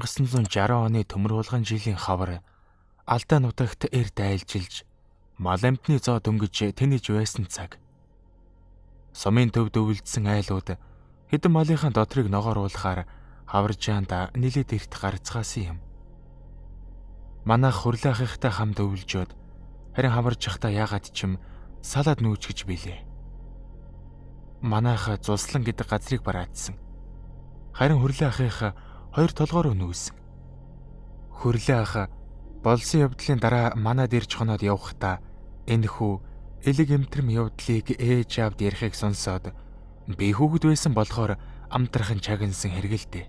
1960 оны төмөр хулгайн жилийн хавар Алтай нутагт эрт айлжилж мал амтны зоо дөнгөж тэнэж байсан цаг. Сумын төвд өвөлдсөн айлууд хэдэн малынхаа дотрыг ногоор уулахаар хаваржаанда нилээд эрт гарцгаасан юм. Манайх хурлаахыхтай хамт өвөлжөөд харин хаваржихтаа яагаад ч юм салаад нүүж гэж билээ. Манайх зулслан гэдэг газрыг бараадсан. Харин хурлаахынх 2 толгоор нүүсэн. Хурлаах болсон явдлын дараа манад ирж хоноод явхдаа энэхүү элэг эмтрэм явдлыг ээж аавд ярихыг сонсоод би хүүхэд байсан болохоор амтрахын чагнасан хэргэлдээ.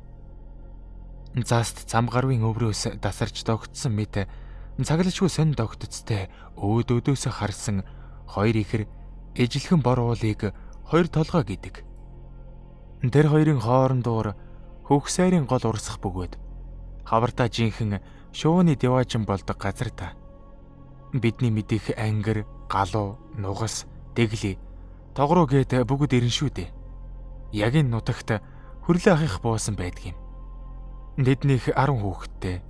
Зааст зам гарвын өврөөс дасарч догтсон мэт цаглажгүй сонь догтцтэй өөдөөдөөс харсан 2 ихэр ижилхэн бор уулыг 2 толгой гэдэг. Тэр хоёрын хоорондоор хөвгсайрын гол урсах бөгөөд хавартаа жинхэн шууны деважин болдог газар та. Бидний мэдих ангир, галуу, нугас, дэгли, тогруу гээд бүгд ирэн шүү дээ. Яг энэ нутагт хүрлээ ахих буусан байдгийм. Тэднийх 10 хүүхэдтэй.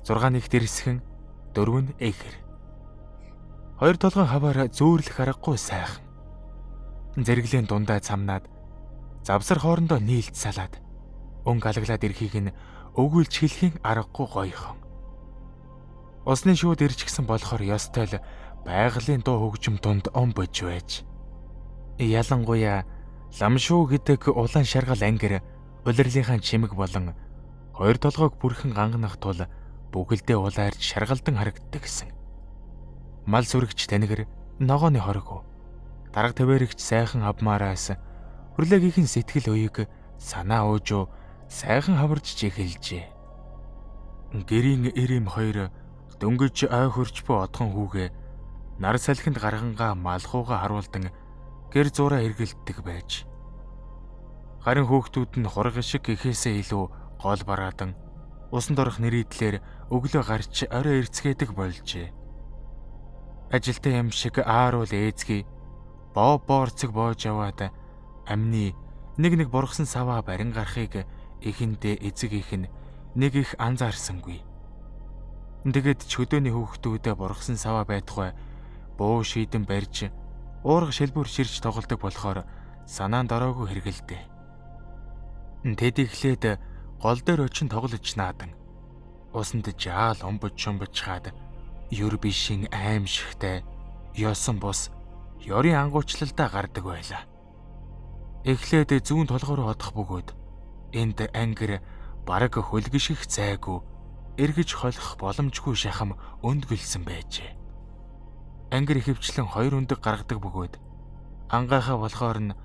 6 нэгт ирсхэн, 4 нь эхэр. 2 толгойн хаваар зөөрлөх аргагүй сайхан. Зэрэглээн дундаа цамнаад завсар хоорондоо нийлж салаад өнгө алаглаад ирэхийг нь өгүүлж хэлхийн аргагүй гоёхон. Усны шууд ирчихсэн болохоор ёстой л байгалийн дуу хөгжим дунд бож байж. Ялангуяа ламшуу гэдэг улаан шаргал ангир улирлынхаа чимэг болон 2 толгойг бүрхэн гангнах тул бүгдээ улаарж шаргалдан харагддаг гэсэн. Мал сүрэгч танигэр ногооны хорог. Дарга тавиарагч сайхан авмаараас хүрлээгийнхэн сэтгэл уяг санаа уужуу сайхан хаварж эхэлжээ. Гэрийн эрэм 2 дөнгөж ой хөрч буй одхон хүүгээ нар салхинд гаргангаа малхууга харуулдан гэр зураа эргэлддэг байж. Харин хүүхдүүд нь хурга шиг ихээсээ илүү гол бараадан усанд орох нэрийдлэр өглөө гарч орой эрцгээдэг болжээ. Ажилтай юм шиг ааруул ээзгий боо боорцог боож яваад амны нэг бургасан саваа барин гарахыг эхэндээ эцэг их нь нэг их анзаарсангүй. Тэгээд ч хөдөөний хүүхдүүдээ бургасан саваа байдгүй буу шийдэн барьж уурга шилбүр ширж тоглодог болохоор санаанд ороогүй хэргэлдээ. Тэд ихлээд гол дээр очин тоглож наадан усанд жаал омбож шумбачхаад юр бишийн аимшигтай ёсон бус ёрийн ангуучлалтаа гардаг байлаа. Эхлээд зүүн толгоор одох бөгөөд энд ангир бараг хөлгөших зайгүй эргэж холих боломжгүй шахам өндгөлсөн байжээ. Ангир ихэвчлэн 2 өндөг гаргадаг бөгөөд ангаахаа болохоор нь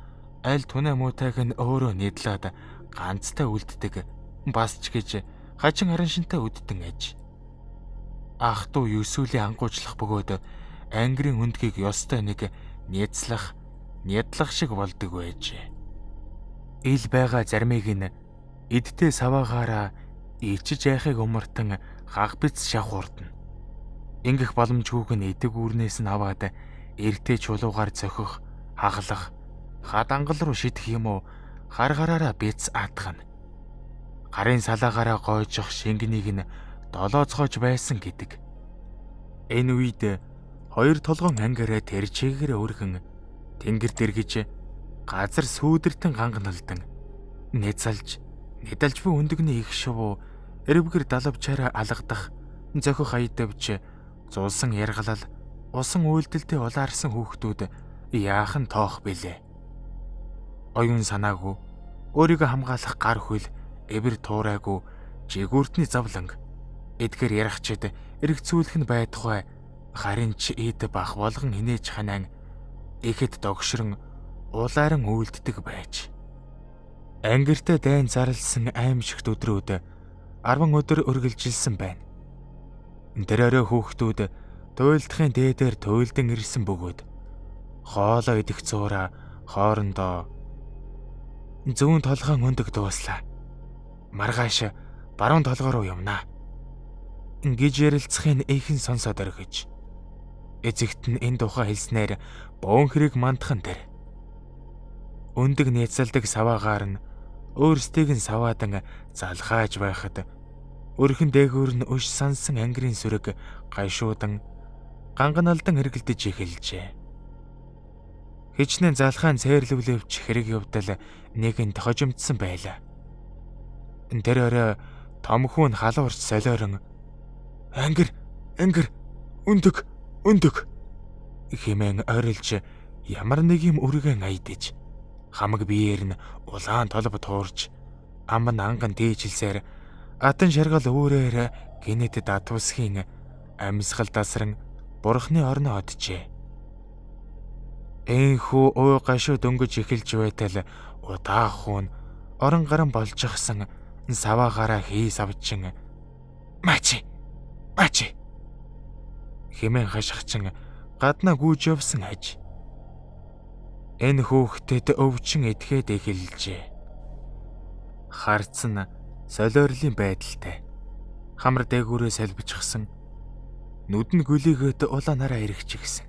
аль түнэ муутайг нь өөрөө нийтлээд ганцтай үлддэг бас ч гэж хачин хараншинтай үддэн аж. Ах トゥ юусүлийн ангуучлах бөгөөд ангирын өндгийг ёстой нэг нийцлах шиг болдог байжээ. Ил байгаа зармыг нь эдтэй саваагаараа ичиж яахыг умартан гагбиц шахуурдна. Ингэх боломжгүйг нь эдэг үрнээс нь аваад эртээ чулуугаар зохих, хаглах, хад ангал руу шидэх юм уу гараараа биц атгана. Гарын салаагаараа гойжих шингэнийг нь долооцгоож байсан гэдэг. Энэ үед 2 толгойн ангиараа тэрчээгээр өргөн тэнгэр дэргэж газар сүүдэртэн гангналдан нэдалж буй өндөгний их шувуу эрвгэр далавчаараа алгадах зохих аядавч зулсан яргалал усан үйлдэлтэй улаарсан хүүхдүүд яахан тоох билээ. Оюун санаагүй өөрийгөө хамгаалах гар хөл эвэр туурайгүй жигүүртний завланг эдгээр ярахчид эргцүүлэх нь байдгүй харин ч эд бах болгон хинээж ханаа ихэд догшрон улааран үйлддэг байж. Ангиртай дайн зарлсан аимшигт өдрүүд 10 өдөр үргэлжилсэн байна. Тэр орой хүүхдүүд туйлдахын дээдээр туйлдан ирсэн бөгөөд хоолоо идэх зуураа хоорондоо зүүн толгойн өндөг дууслаа. Маргааш баруун толгой руу явнаа гэж ярилцахын эхэн сонсоод оргиж. Эцэгт нь энэ тухай хэлснээр боон хэрэг мандхан тэр. Өндөг нийцэлдэг саваагаар нь өөрсдийг нь саваадан залхааж байхад Өрхөн дээгүүр нь өш сансан ангирын сүрэг гайшуудан ганганалдан эргэлдэж эхэлжээ. Хичнээн залхаан цээрлүүлэвч хэрэг явдал нэгэнд хожимдсан байлаа. Тэр орой томхүүн халуурч солиорон ангир өндөг хэмээн ойрлж ямар нэг юм үргэн аядаж хамаг биеэр нь улаан толб туурж ам анган дээжилсээр атан шаргал үүрээр гинэт датвсхийн амьсгал дасран бурхны орно оджээ. Энхүү ой гашуу дөнгөж эхэлж байтал удаахуун орон гарan болчихсон саваагаараа хийс авчин мачи хэмээн хашгичин гаднаа гүйж явсан аж. Энэ хүүхдэд өвчин эдгээд эхэлжээ. Харцсан солиорлын байдалтай. Хамар дээгүүрээ салбичсан. Нүдэн гүлийгээд улаанаараа эргэчихсэн.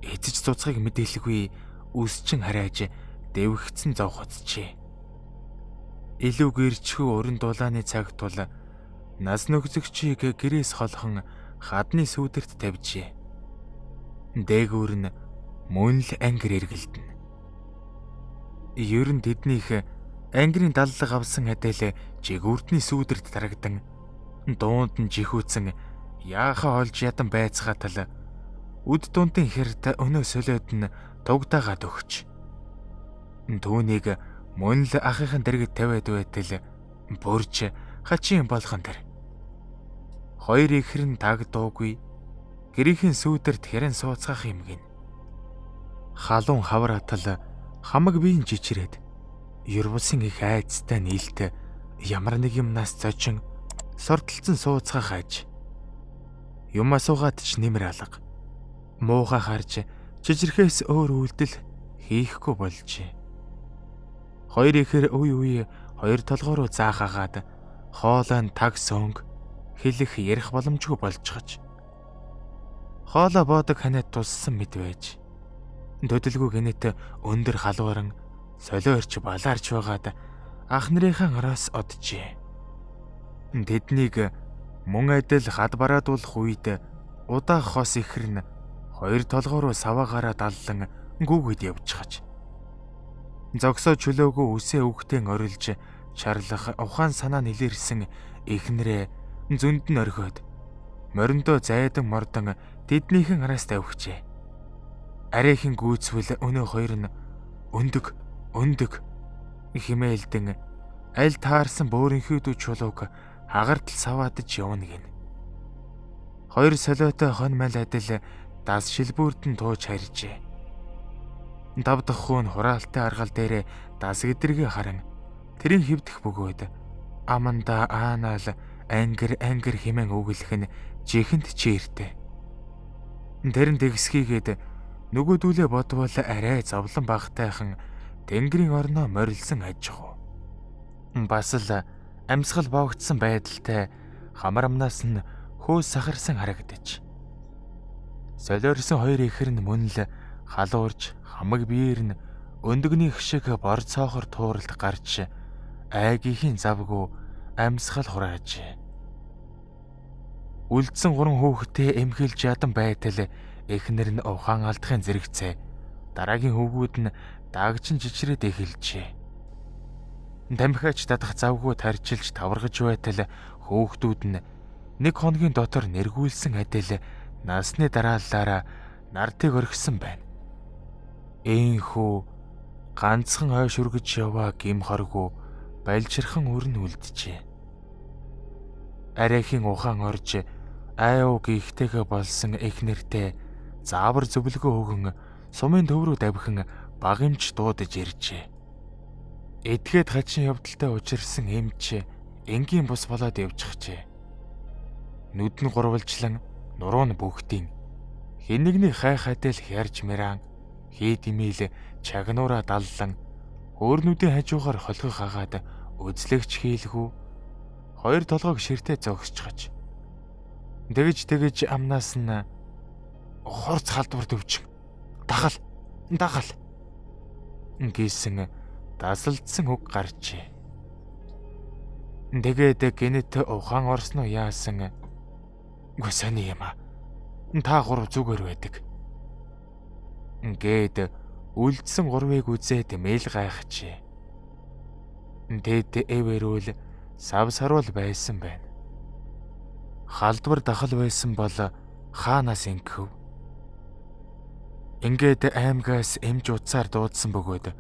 Эцэж цуцгыг мэдээлгүй үсчин харааж дэвгцэн зовхоцжээ. Илүү гэрчхүү өрн дулааны цагт тул нас нөхцөгчийг гэрээс холхон хадны сүүдэрт тавьжээ. Дээгүүр нь мөн л ангир эргэлдэнэ. Ер нь тэднийх ангирын даллаг авсан адил жигүүртний сүүдэрт дарагдан дуунд нь жихүүцэн яахаа олж ядан байцгаатал үд дундын хэрт өнөө солиод нь тугтаагаад өгч. Түүнийг мөн л ахыхын дэргэд тавиад байтал бүрж хачин болгон тэр. Хоёр ихэр нь тагдуугүй гэрийн сүүдэрт хэрэн сууцгах юм гин. Халуун хавар атал хамаг биеийн жичрээд Ербусын их айцтай нийлт ямар нэг юмнаас зочин сордолцсон сууцгах аж. Юм асуугаад ч нэмэр алга. Муухай харж жижирхээс өөр үйлдэл хийхгүй болжээ. Хоёр ихэр үе хоёр толгой руу заахаагаад хоолой нь таг сөнг хэлэх ярих боломжгүй болчихож. Хоолой боодог ханаад туссан мэд байж. Төдөлгүй гинэт өндөр халууран солиорч балаарч байгаад ах нарынхаа араас оджээ. Тэднийг мөн адил хад бараадуулах үед удаах хос ихэр нь хоёр толгой руу саваагаараа даллан гүгэд явчихаж. Зогсоо чөлөөгөө үсээ үхтэн орилж чарлах ухаан санаа нилэрсэн эхнэрээ зөнд нь орхиод мориндоо зайдан мордон тэднийхэн араас тавьчихжээ. Арайхийн гүйцвэл өнөө хоёр нь өндөг химээлдэн аль таарсан бөөрийнхөө дүү чулууг хагартал саваадж явна гин. Хоёр солиотой хон мал адил дас шилбүрдэн тууж харжээ. Дав дахь хүн хураалтай аргал дээрээ дас гэдэргээ харан тэрийн хөвдөх бөгөөд аманда аанаал ангир хэмээн үгэлэх нь жихэнд чиртэй. Тэр нь тэгсхийгээд нөгөөдүүлээ бодвол арай зовлон багтайхан тэнгэрийн орноо морилсон аж ахуй. Бас л амьсгал боогдсон байдалтай хамар амнаас нь хөөс сахарсан харагдаж. Солиорсон хоёр ихэр нь мөн л халуурж хамаг биеэр нь өндөгнийх шиг бор цоохор тууралд гарч айгийнхын завгүй амьсгал хурааж. Үлдсэн гурван хүүхдээ эмхэлж ядан байтал эхнэр нь ухаан алдахын зэрэгцээ. Дараагийн хүүгүүд нь даагчин жичрээд эхэлжээ. Дамхаач дадах завгүй тарчилж таваргаж байтал хүүхдүүд нь нэг хоногийн дотор нэргүүлсэн адил насны дараалалаараа нартыг орхисон байна. Энхүү ганцхан хойш үргэж яваа гим хоргүй балжирхан өрн үлджээ. Арайхийн ухаан орж айв гихтэйгээ болсон эхнэртэй заавар зөвлөгөө өгөн сумын төв рүү давхин багимч дуудаж иржээ. Эдгээд хачин явдалтай учирсан эмч энгийн бус болоод явчихжээ. Нүд нь гурвалжлан нуруу нь бүгдийн хэн нэгний хай хадэл хярж мэран хийд имэйл чагнуураа даллан хөөрнүүдийн хажуугаар холхих хагаад үзлэгч хийлгүү хоёр толгойг ширтээ зогсчихож. Тэгж амнаас нь хурц халдвар төвч дагал гэсэн дасалдсан үг гарчээ. Тэгээд гинэт ухаан орсон уу яасан? Үгүй сони юм аа. Та гурав зүгээр байдаг. Ингээд үлдсэн гурвыг үзээд мэйл гайхажээ. Тэд эвэрүүл сав саруул байсан байна. Халдвар дахал байсан бол хаанаас ингэв? Ингээд аймгаас эмч утсаар дуудсан бөгөөд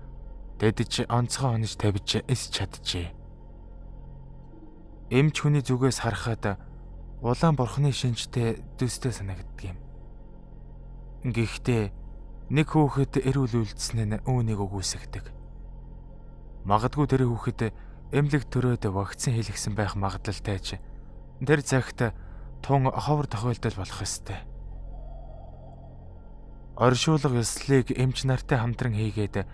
тэд ч онцгой онож тавьж эс чаджээ. Эмч хүний зүгээс харахад улаан бурхны шинжтэй төстэй санагддаг юм. Гэхдээ нэг хүүхэд эрүүл үлдсэн нь үүнийг үгүйсгдэг. Магадгүй тэр хүүхэд эмнэлэг төрөөд вакцин хийлгсэн байх магадлалтай ч тэр цагт тун ховор тохиолдол болох ёстой. Оршуулга ёслолыг эмч нартай хамтран хийгээд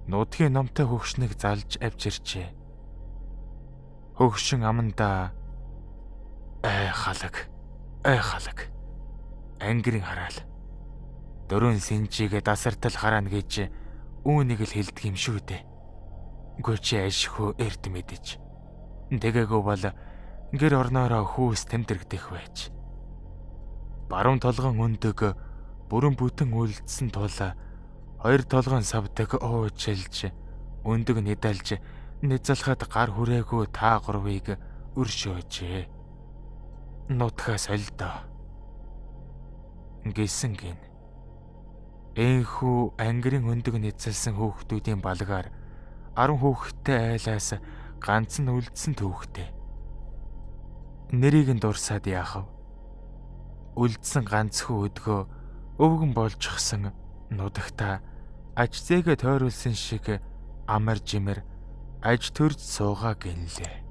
нутгийн номтой хөгшнийг залж авч иржээ. Хөгшин амандаа халаг ангирын хараал дөрөв синжигээ дасартал хараана гэж үүнийг л хэлдэг юм шүү дээ. Үгүй чи ашгүй эрт мэдэж. Тэгээгөө бол гэр орноороо хүүс тэмдэрэгдэх байж. Баруун толгойн өндөг бүрэн бүтэн үлдсэн тул хоёр толгойн савдаг уужилж өндөг нэдалж нэзалхад гар хүрээгүй та гурвыг өршөөжээ. Нутгаас олдоо гэсэн гин. Энхүү ангирын өндөг нэзэлсэн хүүхдүүдийн балгаар 10 хүүхэдтэй айлаас ганц нь үлдсэн түүхтэй. Нэрийг нь дурсаад яахав? Үлдсэн ганцхүү өдгөө өвгөн болжчихсан нудагта аж зээгээ тойруулсан шиг амар жимэр аж төрж суугаа гинлээ.